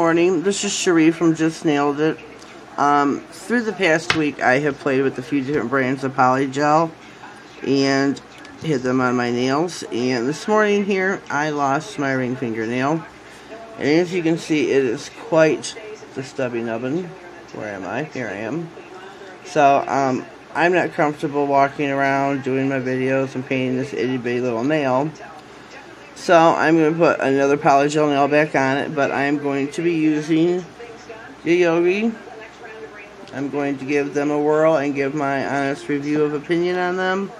morning. This is Cherie from Just Nailed It. Through the past week, I have played with a few different brands of PolyGel and hit them on my nails. And this morning here, I lost my ring fingernail. And as you can see, it is quite the stubby nubbin. Where am I? Here I am. So, I'm not comfortable walking around doing my videos and painting this itty bitty little nail. So I'm going to put another PolyGel nail back on it, but I'm going to be using Yogogi. I'm going to give them a whirl and give my honest review of opinion on them.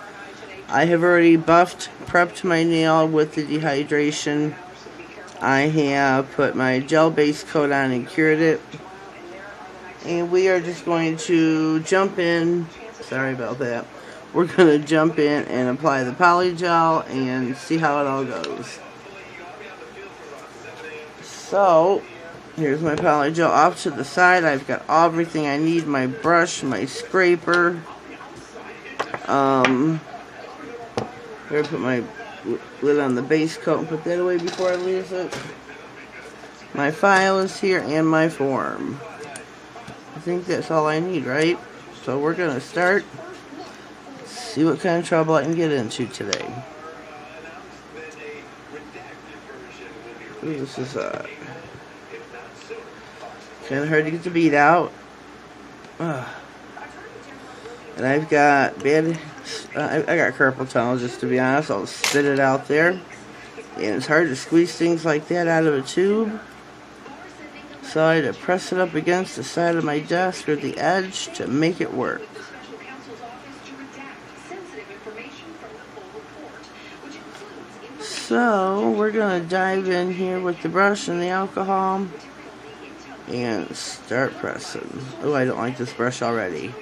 I have already prepped my nail with the dehydration. I have put my gel base coat on and cured it. And we are just going to jump in. Sorry about that. We're going to jump in and apply the PolyGel and see how it all goes. So, here's my PolyGel off to the side. I've got everything I need. My brush, my scraper. I'm going to put my lid on the base coat and put that away before I lose it. My file is here and my form. I think that's all I need, right? So we're going to start. See what kind of trouble I can get into today. Ooh, this is kind of hard to get the bead out. And I've got I got carpal tunnel, just to be honest. I'll spit it out there. And it's hard to squeeze things like that out of a tube. So I had to press it up against the side of my desk or the edge to make it work. So we're going to dive in here with the brush and the alcohol and start pressing. Oh, I don't like this brush already.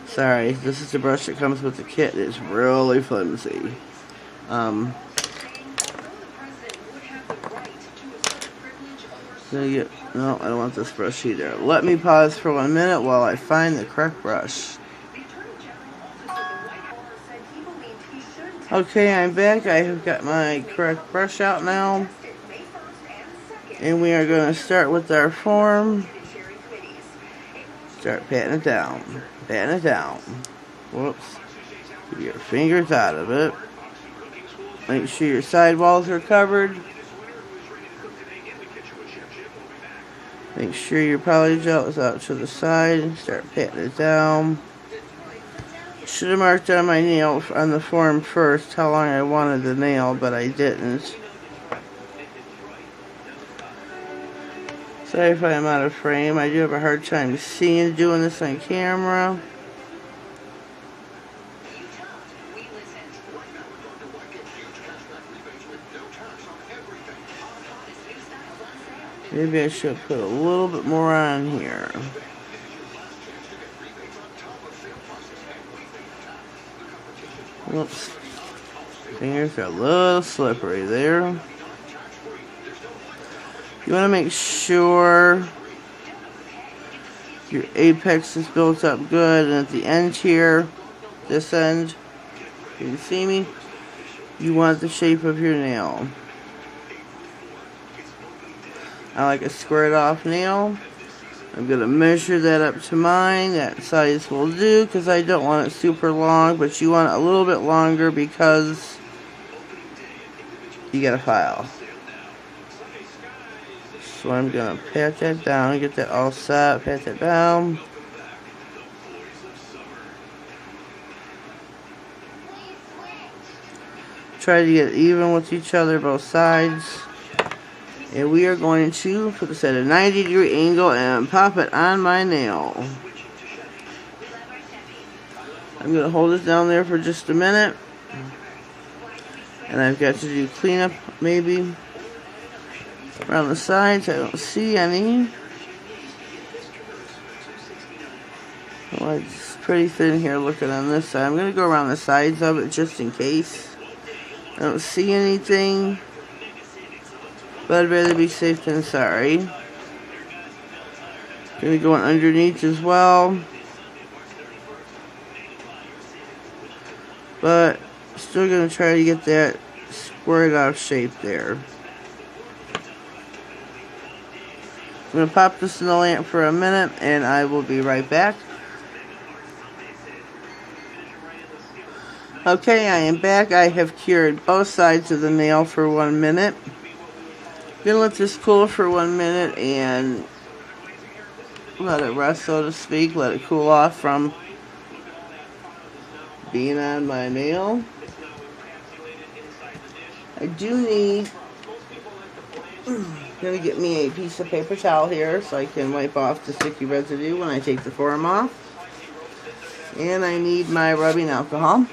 Sorry, this is the brush that comes with the kit. It's really flimsy. No, I don't want this brush either. Let me pause for 1 minute while I find the correct brush. Okay, I'm back. I have got my correct brush out now. And we are going to start with our form. Start patting it down. Patting it down. Whoops. Get your fingers out of it. Make sure your sidewalls are covered. Make sure your PolyGel is out to the side. Start patting it down. Should have marked on my nail on the form first how long I wanted the nail, but I didn't. Sorry if I'm out of frame. I do have a hard time seeing doing this on camera. Maybe I should put a little bit more on here. Whoops. Fingers are a little slippery there. You want to make sure your apex is built up good, and at the end here, this end, you can see me, you want the shape of your nail. I like a squared off nail. I'm going to measure that up to mine. That size will do because I don't want it super long, but you want it a little bit longer because you got a file. So I'm going to pat that down, get that all set, pat that down. Try to get even with each other, both sides. And we are going to put this at a 90-degree angle and pop it on my nail. I'm going to hold it down there for just a minute. And I've got to do cleanup maybe around the sides. I don't see any. Oh, it's pretty thin here looking on this side. I'm going to go around the sides of it just in case. I don't see anything. But I'd rather be safe than sorry. Gonna go on underneath as well. But still gonna try to get that squared off shape there. I'm going to pop this in the lamp for a minute and I will be right back. Okay, I am back. I have cured both sides of the nail for 1 minute. I'm going to let this cool for 1 minute and let it rest, so to speak. Let it cool off from being on my nail. I do need, going to get me a piece of paper towel here so I can wipe off the sticky residue when I take the foam off. And I need my rubbing alcohol.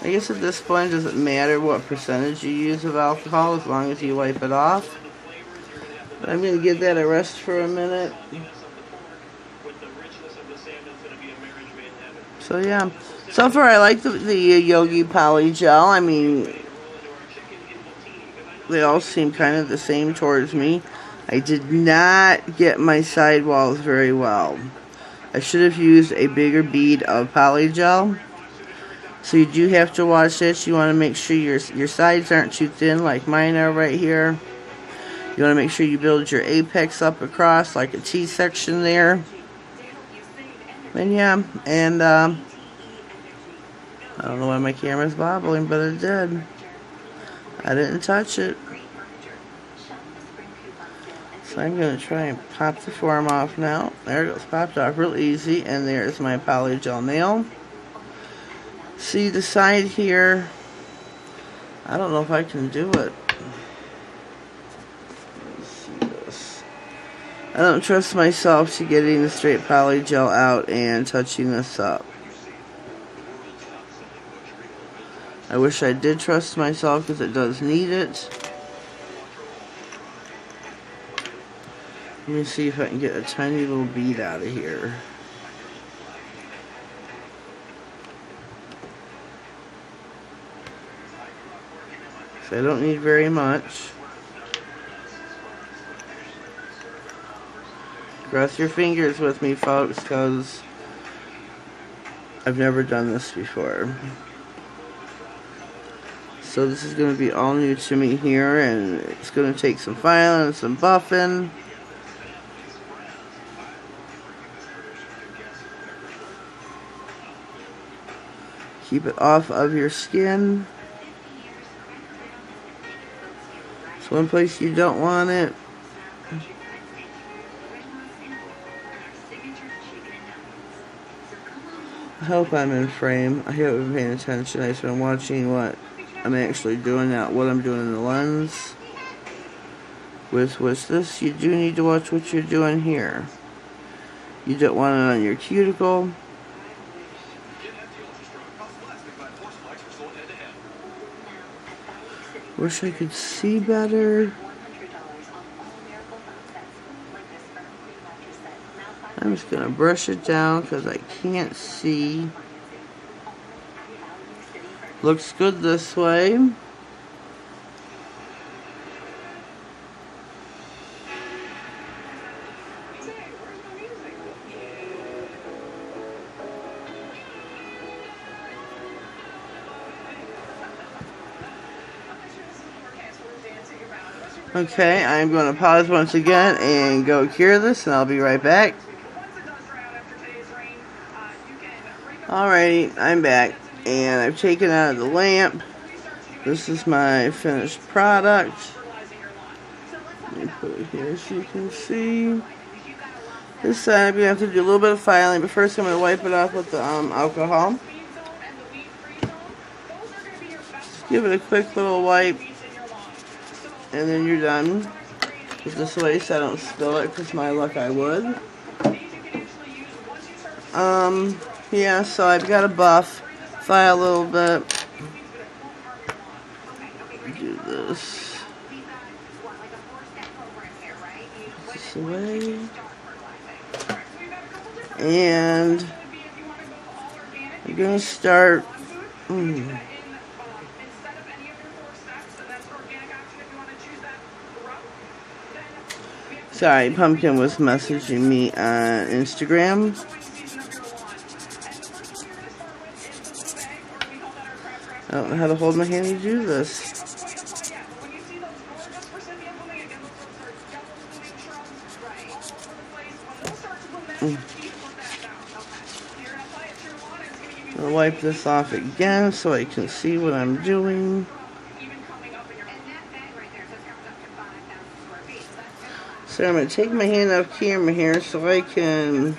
I guess at this point it doesn't matter what percentage you use of alcohol as long as you wipe it off. But I'm going to give that a rest for a minute. So yeah, so far I like the Yogogi PolyGel. I mean, they all seem kind of the same towards me. I did not get my sidewalls very well. I should have used a bigger bead of PolyGel. So you do have to watch this. You want to make sure your sides aren't too thin like mine are right here. You want to make sure you build your apex up across like a T-section there. And yeah, and I don't know why my camera's wobbling, but it did. I didn't touch it. So I'm going to try and pop the form off now. There it goes, popped off real easy. And there's my PolyGel nail. See the side here, I don't know if I can do it. Let's see this. I don't trust myself to getting the straight PolyGel out and touching this up. I wish I did trust myself because it does need it. Let me see if I can get a tiny little bead out of here. So I don't need very much. Cross your fingers with me, folks, because I've never done this before. So this is going to be all new to me here, and it's going to take some filing and some buffing. Keep it off of your skin. It's one place you don't want it. I hope I'm in frame. I hope I'm paying attention. I've been watching what I'm actually doing, not what I'm doing in the lens. With this, you do need to watch what you're doing here. You don't want it on your cuticle. Wish I could see better. I'm just going to brush it down because I can't see. Looks good this way. Okay, I'm going to pause once again and go cure this, and I'll be right back. Alrighty, I'm back, and I've taken out of the lamp. This is my finished product. Let me put it here so you can see. This side, I'm going to have to do a little bit of filing, but first I'm going to wipe it off with the alcohol. Just give it a quick little wipe. And then you're done with this way, so I don't spill it, because my luck I would. Yeah, so I've got a buff, file a little bit. Do this. Put this away. And I'm gonna start. Sorry, Pumpkin was messaging me on Instagram. I don't know how to hold my hand to do this. I'll wipe this off again so I can see what I'm doing. So I'm going to take my hand off camera here so I can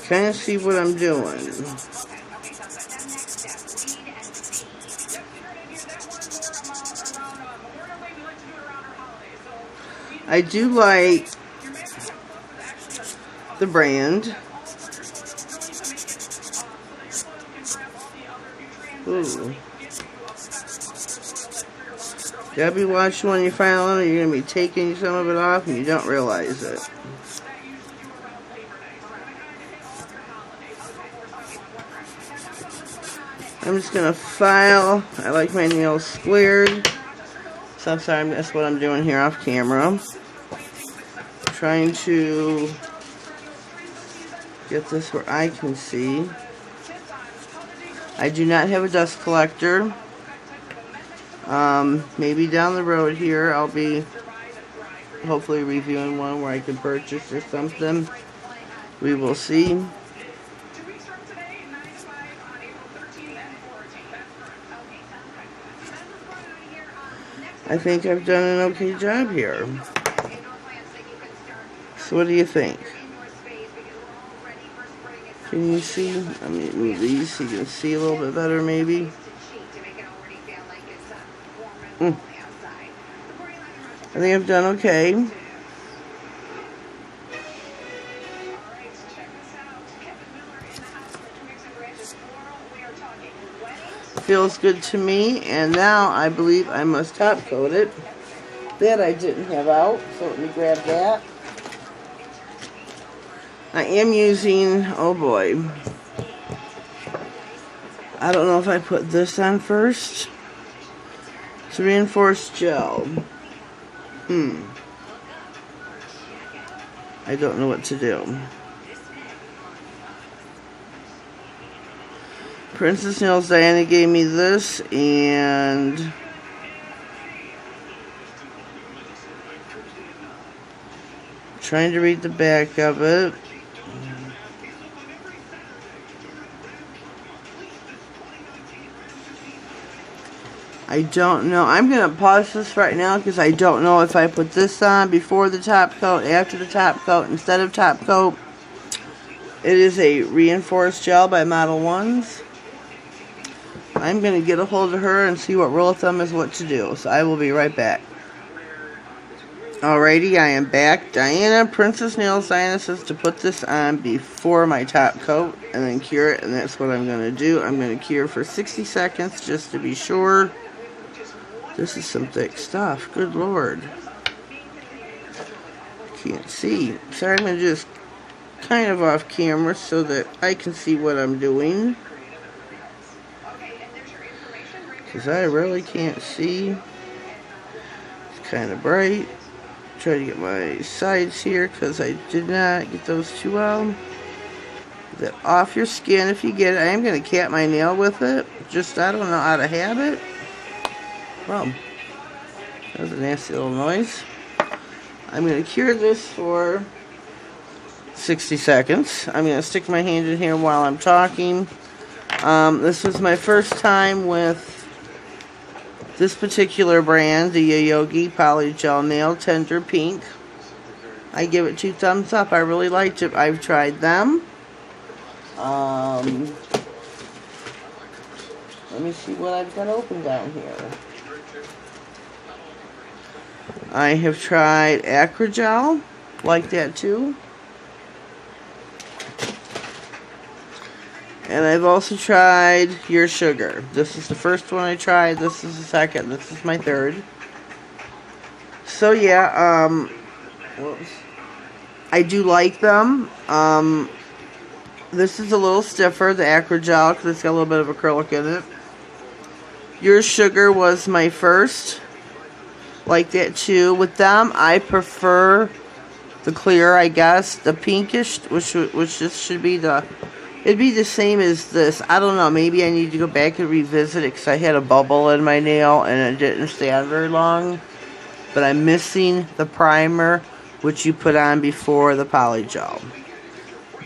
kind of see what I'm doing. I do like the brand. Ooh. Gotta be watching when you finally you're gonna be taking some of it off and you don't realize it. I'm just gonna file. I like my nails squared. So I'm sorry, that's what I'm doing here off camera. Trying to get this where I can see. I do not have a dust collector. Maybe down the road here I'll be hopefully reviewing one where I can purchase or something. We will see. I think I've done an okay job here. So what do you think? Can you see? Let me move these so you can see a little bit better maybe. I think I've done okay. Feels good to me, and now I believe I must top coat it. That I didn't have out, so let me grab that. I am using, oh boy, I don't know if I put this on first. It's reinforced gel. I don't know what to do. Princess Nails Diana gave me this, and trying to read the back of it. I don't know. I'm going to pause this right now because I don't know if I put this on before the top coat, after the top coat, instead of top coat. It is a reinforced gel by Model 1s. I'm going to get a hold of her and see what rule of thumb is what to do. So I will be right back. Alrighty, I am back. Diana, Princess Nails Diana says to put this on before my top coat and then cure it, and that's what I'm going to do. I'm going to cure for 60 seconds just to be sure. This is some thick stuff. Good Lord. Can't see. Sorry, I'm going to just kind of off camera so that I can see what I'm doing. Because I really can't see. It's kind of bright. Try to get my sides here because I did not get those too well. Get that off your skin if you get it. I am going to cap my nail with it. Just, I don't know how to have it. Well, that was a nasty little noise. I'm going to cure this for 60 seconds. I'm going to stick my hand in here while I'm talking. This was my first time with this particular brand, the Yogogi PolyGel Nail Tender Pink. I give it 2 thumbs up. I really liked it. I've tried them. Let me see what I've got open down here. I have tried Acrogel, like that too. And I've also tried Your Sugar. This is the first one I tried. This is the second. This is my third. So yeah, I do like them. This is a little stiffer, the Acrogel, because it's got a little bit of acrylic in it. Your Sugar was my first. Like that too. With them, I prefer the clear, I guess. The pinkish, which this should be the... It'd be the same as this. I don't know. Maybe I need to go back and revisit it because I had a bubble in my nail and it didn't stay on very long. But I'm missing the primer, which you put on before the PolyGel.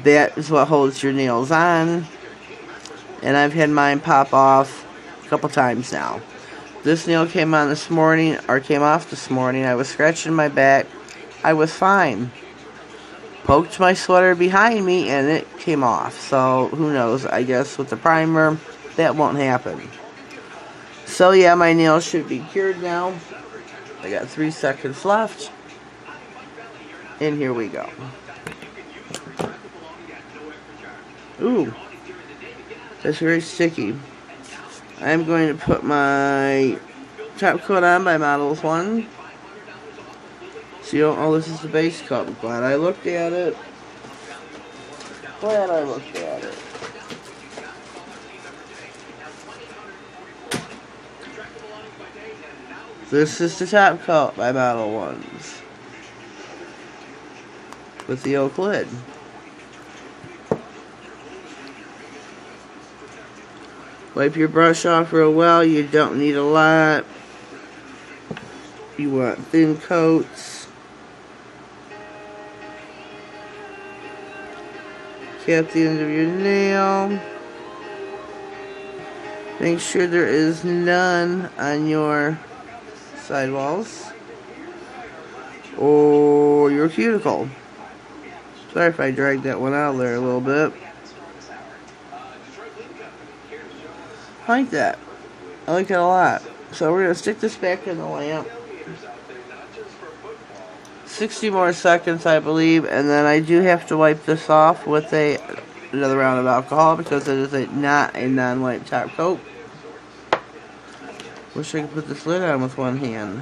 That is what holds your nails on. And I've had mine pop off a couple times now. This nail came on this morning, or came off this morning. I was scratching my back. I was fine. Poked my sweater behind me and it came off. So who knows? I guess with the primer, that won't happen. So yeah, my nails should be cured now. I got 3 seconds left. And here we go. Ooh, that's very sticky. I'm going to put my top coat on by Models 1. So you don't, oh, this is the base coat. Glad I looked at it. Glad I looked at it. This is the top coat by Model 1s. With the oak lid. Wipe your brush off real well. You don't need a lot. You want thin coats. Cap the end of your nail. Make sure there is none on your sidewalls or your cuticle. Sorry if I dragged that one out there a little bit. I like that. I like it a lot. So we're going to stick this back in the lamp. 60 more seconds, I believe, and then I do have to wipe this off with another round of alcohol because it is not a non-wipe top coat. Wish I could put this lid on with one hand.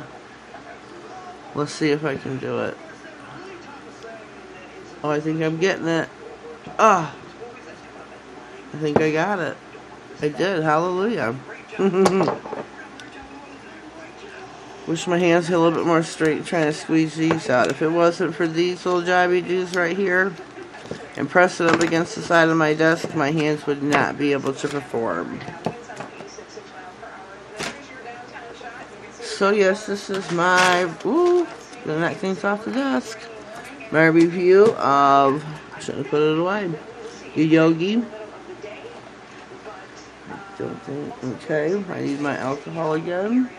Let's see if I can do it. Oh, I think I'm getting it. Ah, I think I got it. I did. Hallelujah. Wish my hands had a little bit more straight trying to squeeze these out. If it wasn't for these little jobby doos right here and press it up against the side of my desk, my hands would not be able to perform. So yes, this is my, gonna knock things off the desk. My review of, shouldn't have put it away, Yogogi. Don't think, okay, I need my alcohol again.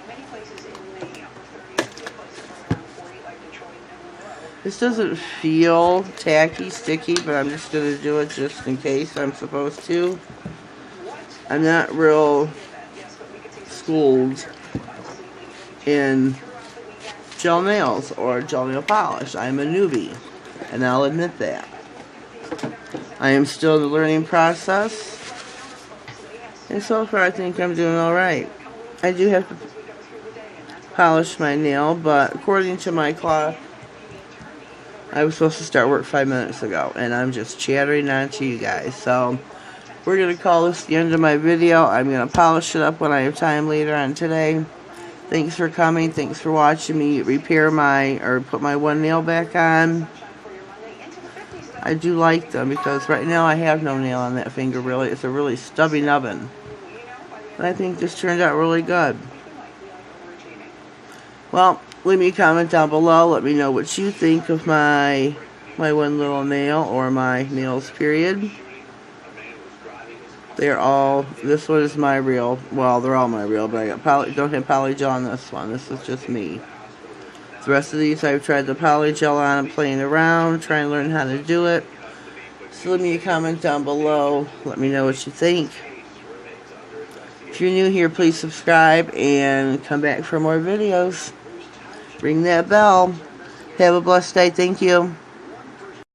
This doesn't feel tacky, sticky, but I'm just going to do it just in case I'm supposed to. I'm not real schooled in gel nails or gel nail polish. I'm a newbie, and I'll admit that. I am still in the learning process. And so far, I think I'm doing alright. I do have to polish my nail, but according to my clock, I was supposed to start work 5 minutes ago, and I'm just chattering on to you guys. So, we're going to call this the end of my video. I'm going to polish it up when I have time later on today. Thanks for coming. Thanks for watching me repair put my one nail back on. I do like them because right now I have no nail on that finger really. It's a really stubby nubbin. And I think this turned out really good. Well, leave me a comment down below. Let me know what you think of my one little nail or my nails period. They're all, this one is my real, well they're all my real, but I don't have PolyGel on this one. This is just me. The rest of these I've tried the PolyGel on and playing around, trying to learn how to do it. So leave me a comment down below. Let me know what you think. If you're new here, please subscribe and come back for more videos. Ring that bell. Have a blessed day. Thank you.